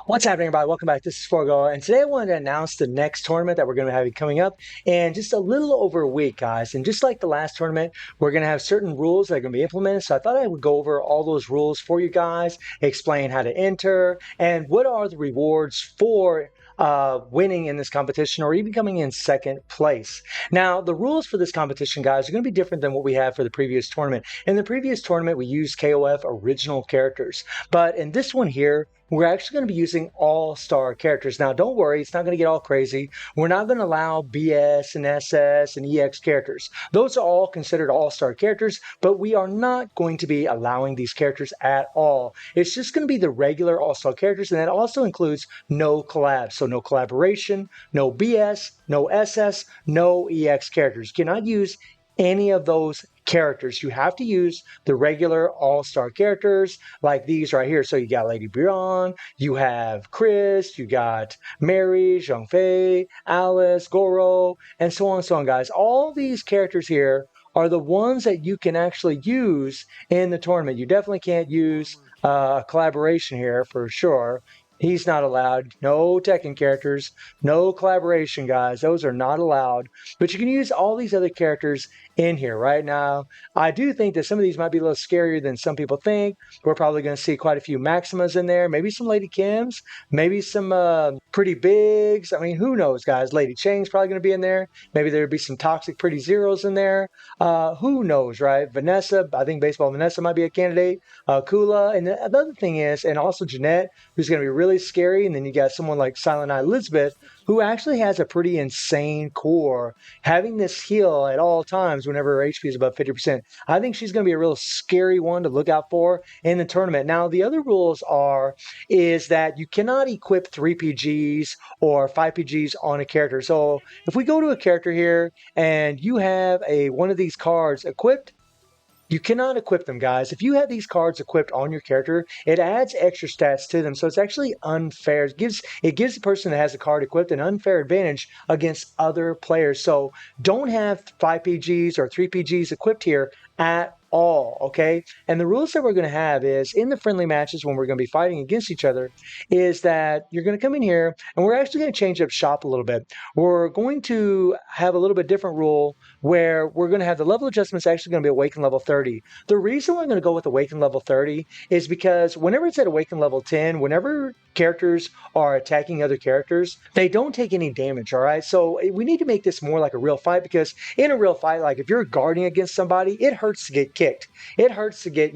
What's happening, everybody? Welcome back. This is Forgo, and today I wanted to announce the next tournament that we're going to have coming up in just a little over a week, guys. And just like the last tournament, we're going to have certain rules that are going to be implemented. So I thought I would go over all those rules for you guys, explain how to enter, and what are the rewards for winning in this competition or even coming in second place. Now, the rules for this competition, guys, are going to be different than what we had for the previous tournament. In the previous tournament, we used KOF original characters, but in this one here, we're actually going to be using all-star characters. Now, don't worry, it's not going to get all crazy. We're not going to allow BS and SS and EX characters. Those are all considered all-star characters, but we are not going to be allowing these characters at all. It's just going to be the regular all-star characters, and that also includes no collabs. So no collaboration, no BS, no SS, no EX characters. You cannot use any of those characters. You have to use the regular all-star characters like these right here. So you got Lady Brion, you have Chris, you got Mary, Zhang Fei, Alice, Goro, and so on and so on, guys. All these characters here are the ones that you can actually use in the tournament. You definitely can't use a collaboration here for sure. He's not allowed. No Tekken characters, no collaboration, guys. Those are not allowed. But you can use all these other characters in here right now. I do think that some of these might be a little scarier than some people think. We're probably going to see quite a few Maximas in there, maybe some Lady Kims, maybe some Pretty Bigs. I mean, who knows, guys? Lady Chang's probably going to be in there. Maybe there'll be some Toxic Pretty Zeros in there. Who knows, right? Vanessa, I think Baseball Vanessa might be a candidate. Kula. And the other thing is, and also Jeanette, who's going to be really scary. And then you got someone like Silent Eye Elizabeth, who actually has a pretty insane core, having this heal at all times whenever her HP is above 50%. I think she's going to be a real scary one to look out for in the tournament. Now, the other rules is that you cannot equip 3 PGs or 5 PGs on a character. So if we go to a character here and you have one of these cards equipped, you cannot equip them, guys. If you have these cards equipped on your character, it adds extra stats to them. So it's actually unfair. It gives the person that has the card equipped an unfair advantage against other players. So don't have 5 PGs or 3 PGs equipped here at all, okay? And the rules that we're going to have is in the friendly matches when we're going to be fighting against each other is that you're going to come in here and we're actually going to change up shop a little bit. We're going to have a little bit different rule where we're going to have the level adjustments actually going to be Awaken level 30. The reason we're going to go with Awaken level 30 is because whenever it's at Awaken level 10, whenever characters are attacking other characters, they don't take any damage, all right? So we need to make this more like a real fight because in a real fight, like if you're guarding against somebody, it hurts to get kicked. It hurts to get,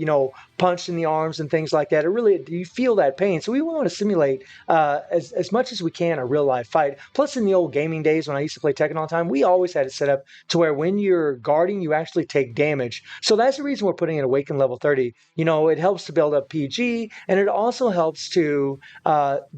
punched in the arms and things like that. It really, you feel that pain. So we want to simulate as much as we can a real life fight. Plus in the old gaming days when I used to play Tekken all the time, we always had it set up to where when you're guarding, you actually take damage. So that's the reason we're putting it Awaken level 30. It helps to build up PG and it also helps to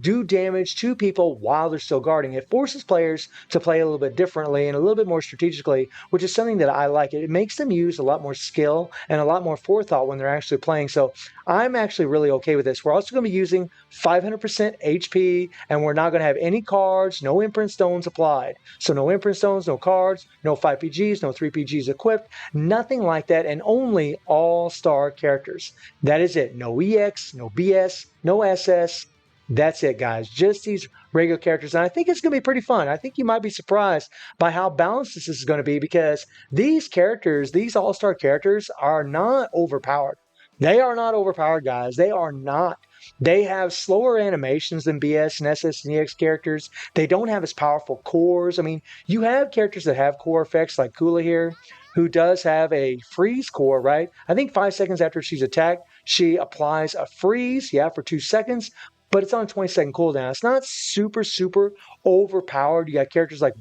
do damage to people while they're still guarding. It forces players to play a little bit differently and a little bit more strategically, which is something that I like. It makes them use a lot more skill and a lot more forethought when they're actually playing. So I'm actually really okay with this. We're also going to be using 500% HP, and we're not going to have any cards, no imprint stones applied. So no imprint stones, no cards, no 5 PGs, no 3 PGs equipped, nothing like that, and only all-star characters. That is it. No EX, no BS, no SS. That's it, guys. Just these regular characters. And I think it's going to be pretty fun. I think you might be surprised by how balanced this is going to be because these characters, these all-star characters, are not overpowered. They are not overpowered, guys. They are not. They have slower animations than BS and SS and EX characters. They don't have as powerful cores. I mean, you have characters that have core effects like Kula here, who does have a freeze core, right? I think 5 seconds after she's attacked, she applies a freeze, for 2 seconds, but it's on a 20-second cooldown. It's not super, super overpowered. You got characters like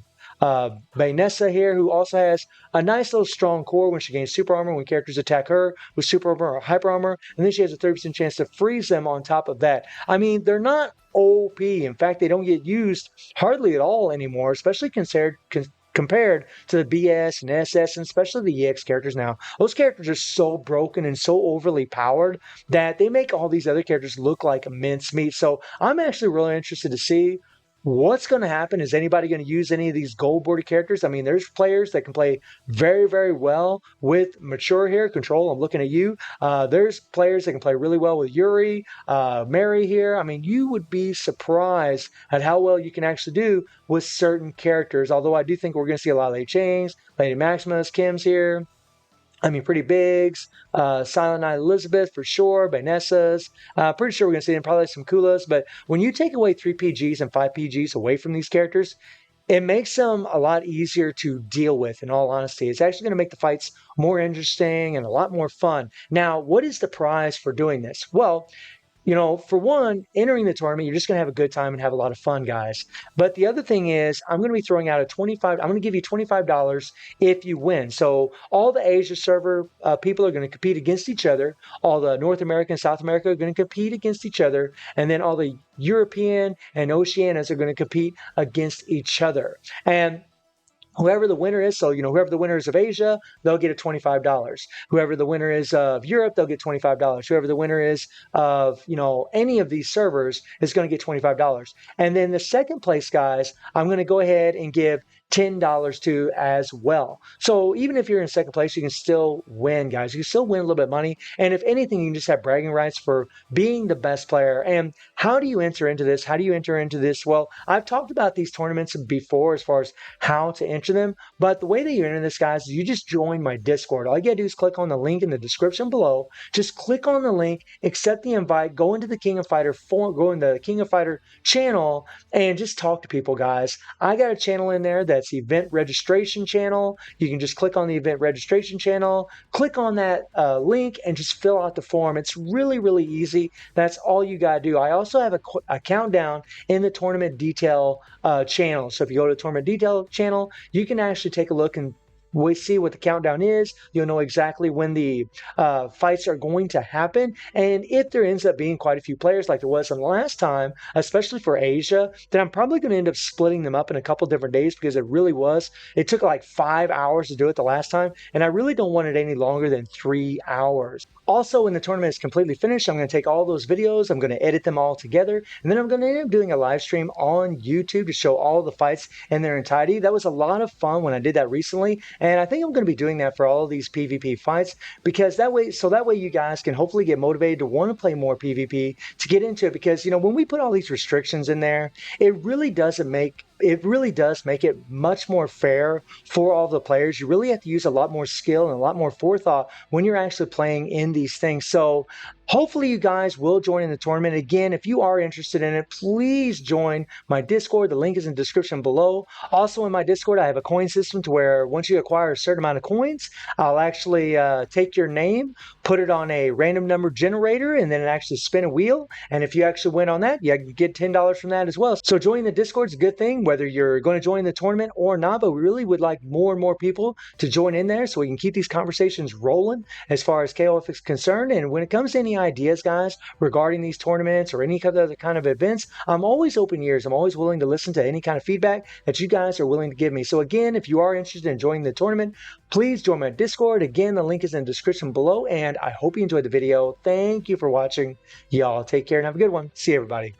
Vanessa here, who also has a nice little strong core when she gains super armor when characters attack her with super armor or hyper armor, and then she has a 30% chance to freeze them on top of that. I mean, they're not OP. In fact, they don't get used hardly at all anymore, especially compared to the BS and SS and especially the EX characters now. Those characters are so broken and so overly powered that they make all these other characters look like mincemeat. So I'm actually really interested to see what's going to happen? Is anybody going to use any of these gold border characters? I mean, there's players that can play very, very well with Mature here. Control, I'm looking at you. There's players that can play really well with Yuri, Mary here. I mean, you would be surprised at how well you can actually do with certain characters. Although I do think we're going to see a lot of Lady Chains, Lady Maximus, Kim's here. I mean, Pretty Bigs, Silent Night Elizabeth for sure, Vanessa's. Pretty sure we're going to see probably some Kulas. But when you take away 3 PGs and 5 PGs away from these characters, it makes them a lot easier to deal with, in all honesty. It's actually going to make the fights more interesting and a lot more fun. Now, what is the prize for doing this? Well, for one, entering the tournament, you're just going to have a good time and have a lot of fun, guys. But the other thing is, I'm going to be throwing out I'm going to give you $25 if you win. So all the Asia server people are going to compete against each other. All the North America and South America are going to compete against each other. And then all the European and Oceanias are going to compete against each other. And whoever the winner is, so whoever the winner is of Asia, they'll get a $25. Whoever the winner is of Europe, they'll get $25. Whoever the winner is of any of these servers is going to get $25. And then the second place guys, I'm going to go ahead and give $10 to as well. So even if you're in second place, you can still win, guys. You can still win a little bit of money. And if anything, you can just have bragging rights for being the best player. And how do you enter into this? How do you enter into this? Well, I've talked about these tournaments before as far as how to enter them. But the way that you enter this, guys, is you just join my Discord. All you gotta do is click on the link in the description below. Just click on the link, accept the invite, go into the King of Fighter go in the King of Fighter channel, and just talk to people, guys. I got a channel in there that's event registration channel. You can just click on the event registration channel, click on that link, and just fill out the form. It's really, really easy. That's all you gotta do. I also have a countdown in the tournament detail channel. So if you go to the tournament detail channel, you can actually take a look and we see what the countdown is. You'll know exactly when the fights are going to happen. And if there ends up being quite a few players like there was in the last time, especially for Asia, then I'm probably going to end up splitting them up in a couple different days because it took like 5 hours to do it the last time. And I really don't want it any longer than 3 hours. Also, when the tournament is completely finished, I'm going to take all those videos, I'm going to edit them all together, and then I'm going to end up doing a live stream on YouTube to show all the fights in their entirety. That was a lot of fun when I did that recently, and I think I'm going to be doing that for all of these PvP fights because that way you guys can hopefully get motivated to want to play more PvP, to get into it, because when we put all these restrictions in there, it really does make it much more fair for all the players. You really have to use a lot more skill and a lot more forethought when you're actually playing in these things. So hopefully you guys will join in the tournament. Again, if you are interested in it, please join my Discord. The link is in the description below. Also in my Discord, I have a coin system to where once you acquire a certain amount of coins, I'll actually take your name, put it on a random number generator, and then it actually spin a wheel. And if you actually win on that, you get $10 from that as well. So joining the Discord is a good thing, whether you're going to join the tournament or not, but we really would like more and more people to join in there so we can keep these conversations rolling as far as KOF is concerned. And when it comes to any ideas, guys, regarding these tournaments or any other kind of events, I'm always open ears. I'm always willing to listen to any kind of feedback that you guys are willing to give me. So again, if you are interested in joining the tournament, please join my Discord. Again, the link is in the description below, and I hope you enjoyed the video. Thank you for watching. Y'all take care and have a good one. See you, everybody.